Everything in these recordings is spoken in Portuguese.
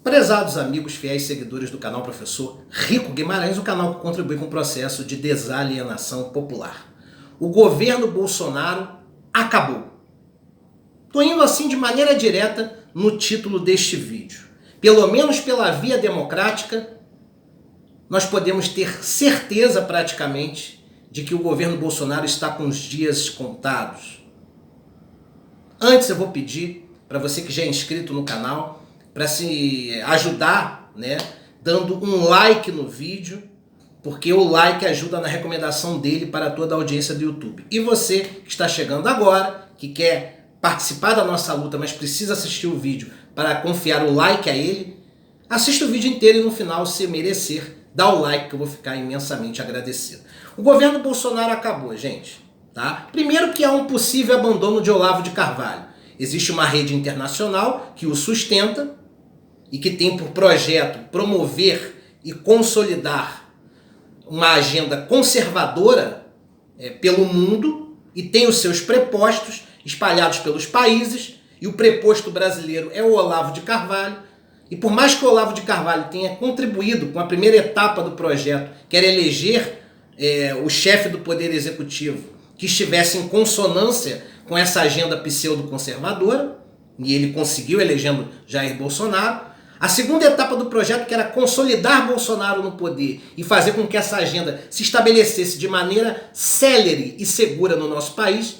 Prezados amigos, fiéis seguidores do canal Professor Rico Guimarães, o canal que contribui com o processo de desalienação popular. O governo Bolsonaro acabou. Estou indo assim de maneira direta no título deste vídeo. Pelo menos pela via democrática, nós podemos ter certeza praticamente de que o governo Bolsonaro está com os dias contados. Antes eu vou pedir para você que já é inscrito no canal, para se ajudar, dando um like no vídeo, porque o like ajuda na recomendação dele para toda a audiência do YouTube. E você que está chegando agora, que quer participar da nossa luta, mas precisa assistir o vídeo para confiar o like a ele, assista o vídeo inteiro e no final, se merecer, dá o like que eu vou ficar imensamente agradecido. O governo Bolsonaro acabou, gente. Tá? Primeiro que há um possível abandono de Olavo de Carvalho. Existe uma rede internacional que o sustenta e que tem por projeto promover e consolidar uma agenda conservadora pelo mundo e tem os seus prepostos espalhados pelos países, e o preposto brasileiro é o Olavo de Carvalho. E por mais que o Olavo de Carvalho tenha contribuído com a primeira etapa do projeto, que era eleger o chefe do Poder Executivo que estivesse em consonância com essa agenda pseudo-conservadora, e ele conseguiu elegendo Jair Bolsonaro, a segunda etapa do projeto, que era consolidar Bolsonaro no poder e fazer com que essa agenda se estabelecesse de maneira célere e segura no nosso país,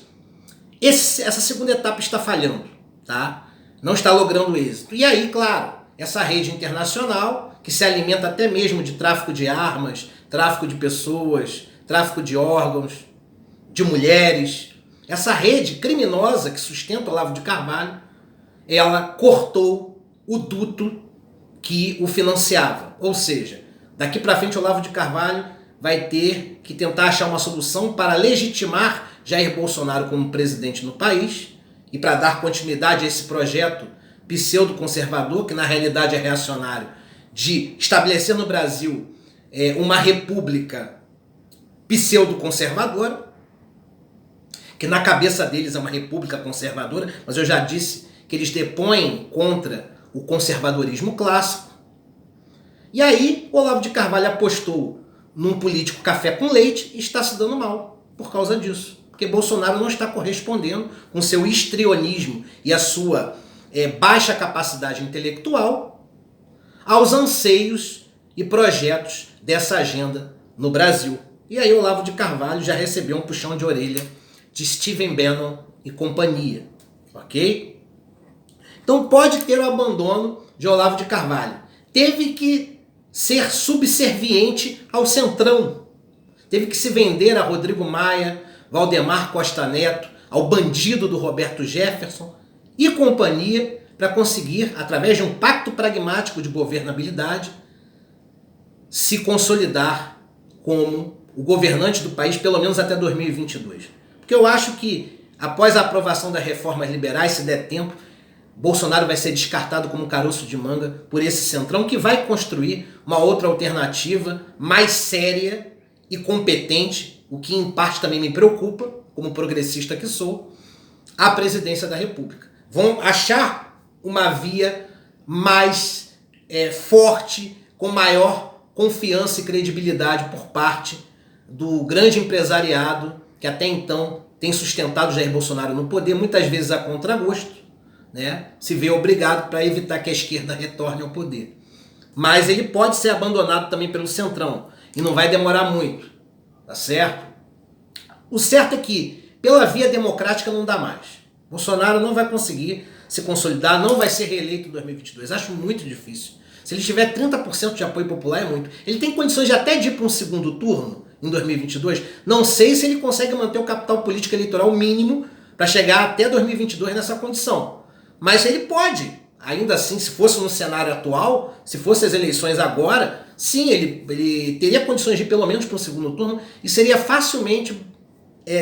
essa segunda etapa está falhando, tá? Não está logrando êxito. E aí, claro, essa rede internacional, que se alimenta até mesmo de tráfico de armas, tráfico de pessoas, tráfico de órgãos, de mulheres, essa rede criminosa que sustenta o Olavo de Carvalho, ela cortou o duto que o financiava. Ou seja, daqui para frente o Olavo de Carvalho vai ter que tentar achar uma solução para legitimar Jair Bolsonaro como presidente no país e para dar continuidade a esse projeto pseudo-conservador, que na realidade é reacionário, de estabelecer no Brasil uma república pseudo-conservadora, que na cabeça deles é uma república conservadora, mas eu já disse que eles depõem contra o conservadorismo clássico. E aí o Olavo de Carvalho apostou num político café com leite e está se dando mal por causa disso. Porque Bolsonaro não está correspondendo com seu histrionismo e a sua baixa capacidade intelectual aos anseios e projetos dessa agenda no Brasil. E aí o Olavo de Carvalho já recebeu um puxão de orelha de Stephen Bannon e companhia, ok? Então pode ter o abandono de Olavo de Carvalho. Teve que ser subserviente ao Centrão. Teve que se vender a Rodrigo Maia, Valdemar Costa Neto, ao bandido do Roberto Jefferson e companhia para conseguir, através de um pacto pragmático de governabilidade, se consolidar como o governante do país, pelo menos até 2022. Porque eu acho que, após a aprovação das reformas liberais, se der tempo, Bolsonaro vai ser descartado como um caroço de manga por esse centrão, que vai construir uma outra alternativa mais séria e competente, o que em parte também me preocupa, como progressista que sou, à presidência da República. Vão achar uma via mais forte, com maior confiança e credibilidade por parte do grande empresariado que até então tem sustentado Jair Bolsonaro no poder, muitas vezes a contragosto, se vê obrigado para evitar que a esquerda retorne ao poder. Mas ele pode ser abandonado também pelo Centrão, e não vai demorar muito, tá certo? O certo é que, pela via democrática, não dá mais. Bolsonaro não vai conseguir se consolidar, não vai ser reeleito em 2022. Acho muito difícil. Se ele tiver 30% de apoio popular, é muito. Ele tem condições de até de ir para um segundo turno em 2022. Não sei se ele consegue manter o capital político eleitoral mínimo para chegar até 2022 nessa condição. Mas ele pode. Ainda assim, se fosse no cenário atual, se fossem as eleições agora, sim, ele teria condições de ir pelo menos para um segundo turno e seria facilmente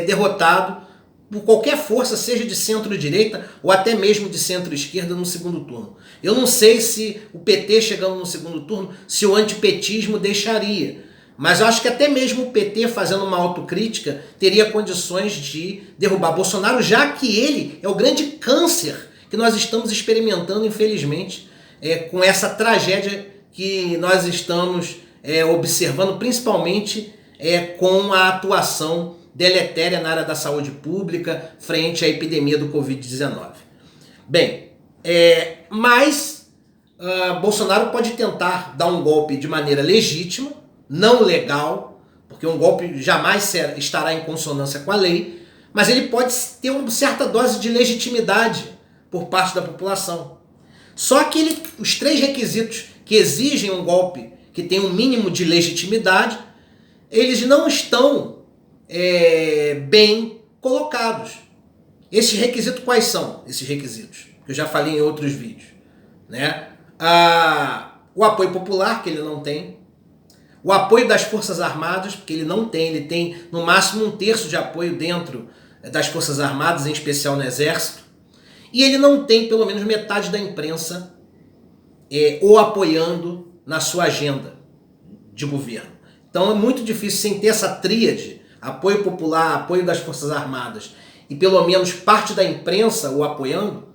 derrotado por qualquer força, seja de centro-direita ou até mesmo de centro-esquerda no segundo turno. Eu não sei se o PT chegando no segundo turno, se o antipetismo deixaria. Mas eu acho que até mesmo o PT, fazendo uma autocrítica, teria condições de derrubar Bolsonaro, já que ele é o grande câncer que nós estamos experimentando, infelizmente, com essa tragédia que nós estamos observando, principalmente com a atuação deletéria na área da saúde pública frente à epidemia do Covid-19. Bem, mas Bolsonaro pode tentar dar um golpe de maneira legítima, não legal, porque um golpe jamais estará em consonância com a lei, mas ele pode ter uma certa dose de legitimidade por parte da população. Só que os 3 requisitos que exigem um golpe que tem um mínimo de legitimidade, eles não estão bem colocados. Esses requisitos quais são? Esses requisitos que eu já falei em outros vídeos, né? O apoio popular, que ele não tem. O apoio das Forças Armadas, porque ele não tem. Ele tem no máximo 1/3 de apoio dentro das Forças Armadas, em especial no Exército. E ele não tem pelo menos metade da imprensa o apoiando na sua agenda de governo. Então é muito difícil, sem ter essa tríade, apoio popular, apoio das Forças Armadas e pelo menos parte da imprensa o apoiando,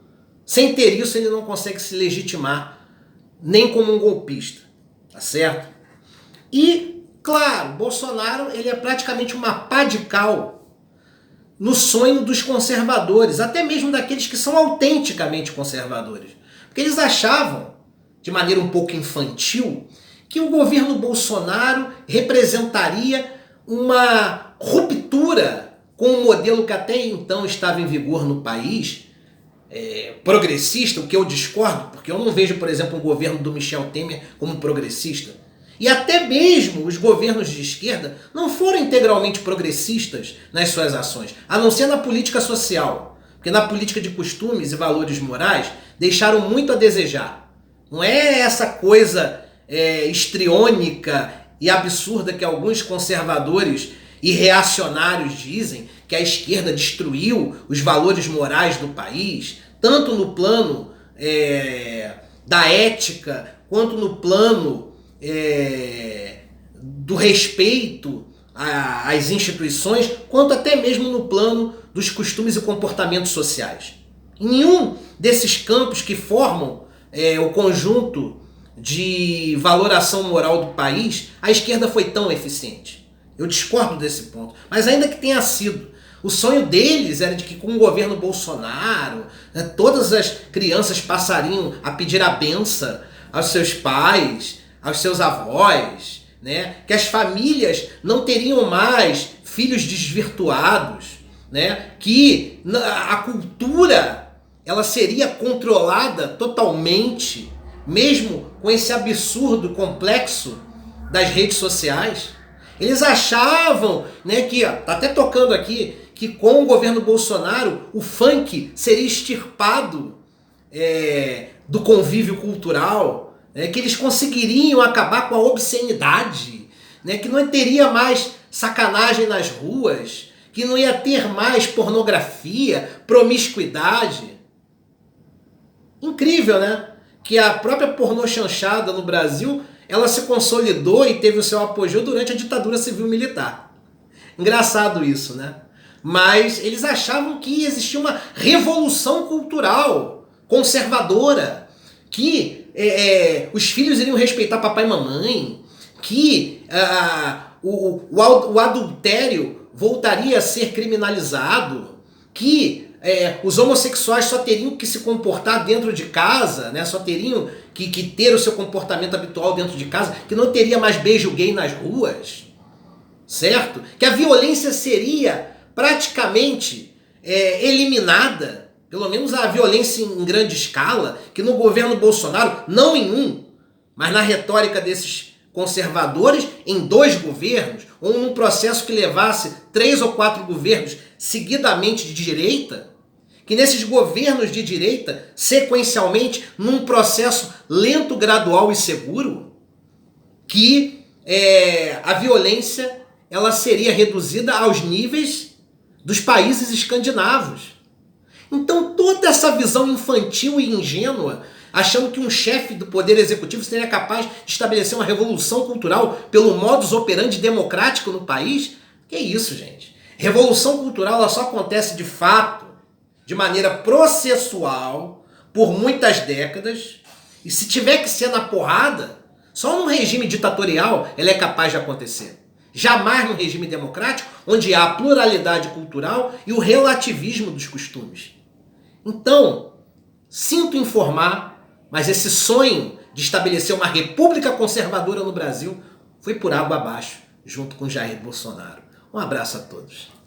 sem ter isso ele não consegue se legitimar nem como um golpista, tá certo? E, claro, Bolsonaro ele é praticamente uma pá de cal no sonho dos conservadores, até mesmo daqueles que são autenticamente conservadores. Porque eles achavam, de maneira um pouco infantil, que o governo Bolsonaro representaria uma ruptura com o modelo que até então estava em vigor no país, progressista, o que eu discordo, porque eu não vejo, por exemplo, o governo do Michel Temer como progressista. E até mesmo os governos de esquerda não foram integralmente progressistas nas suas ações, a não ser na política social. Porque na política de costumes e valores morais deixaram muito a desejar. Não é essa coisa histriônica e absurda que alguns conservadores e reacionários dizem, que a esquerda destruiu os valores morais do país, tanto no plano da ética, quanto no plano do respeito às instituições, quanto até mesmo no plano dos costumes e comportamentos sociais. Em nenhum desses campos que formam o conjunto de valoração moral do país, a esquerda foi tão eficiente. Eu discordo desse ponto. Mas ainda que tenha sido, o sonho deles era de que com o governo Bolsonaro, todas as crianças passariam a pedir a benção aos seus pais, aos seus avós, né? Que as famílias não teriam mais filhos desvirtuados, né? Que a cultura ela seria controlada totalmente, mesmo com esse absurdo complexo das redes sociais. Eles achavam, né, que, tá até tocando aqui, que com o governo Bolsonaro o funk seria extirpado do convívio cultural, que eles conseguiriam acabar com a obscenidade, né, que não teria mais sacanagem nas ruas, que não ia ter mais pornografia, promiscuidade. Incrível, né? Que a própria pornochanchada no Brasil, ela se consolidou e teve o seu apogeu durante a ditadura civil-militar. Engraçado isso, né? Mas eles achavam que existia uma revolução cultural conservadora, que os filhos iriam respeitar papai e mamãe, que o adultério voltaria a ser criminalizado, que os homossexuais só teriam que se comportar dentro de casa, né? Só teriam que ter o seu comportamento habitual dentro de casa, que não teria mais beijo gay nas ruas, certo? Que a violência seria praticamente eliminada, pelo menos a violência em grande escala, que no governo Bolsonaro, não em um, mas na retórica desses conservadores, em 2 governos, ou num processo que levasse 3 ou 4 governos seguidamente de direita, que nesses governos de direita, sequencialmente, num processo lento, gradual e seguro, que a violência ela seria reduzida aos níveis dos países escandinavos. Então toda essa visão infantil e ingênua, achando que um chefe do poder executivo seria capaz de estabelecer uma revolução cultural pelo modus operandi democrático no país, que isso, gente? Revolução cultural ela só acontece de fato, de maneira processual, por muitas décadas, E se tiver que ser na porrada, só num regime ditatorial ele é capaz de acontecer. Jamais num regime democrático, onde há a pluralidade cultural e o relativismo dos costumes. Então, sinto informar, mas esse sonho de estabelecer uma república conservadora no Brasil foi por água abaixo, junto com Jair Bolsonaro. Um abraço a todos.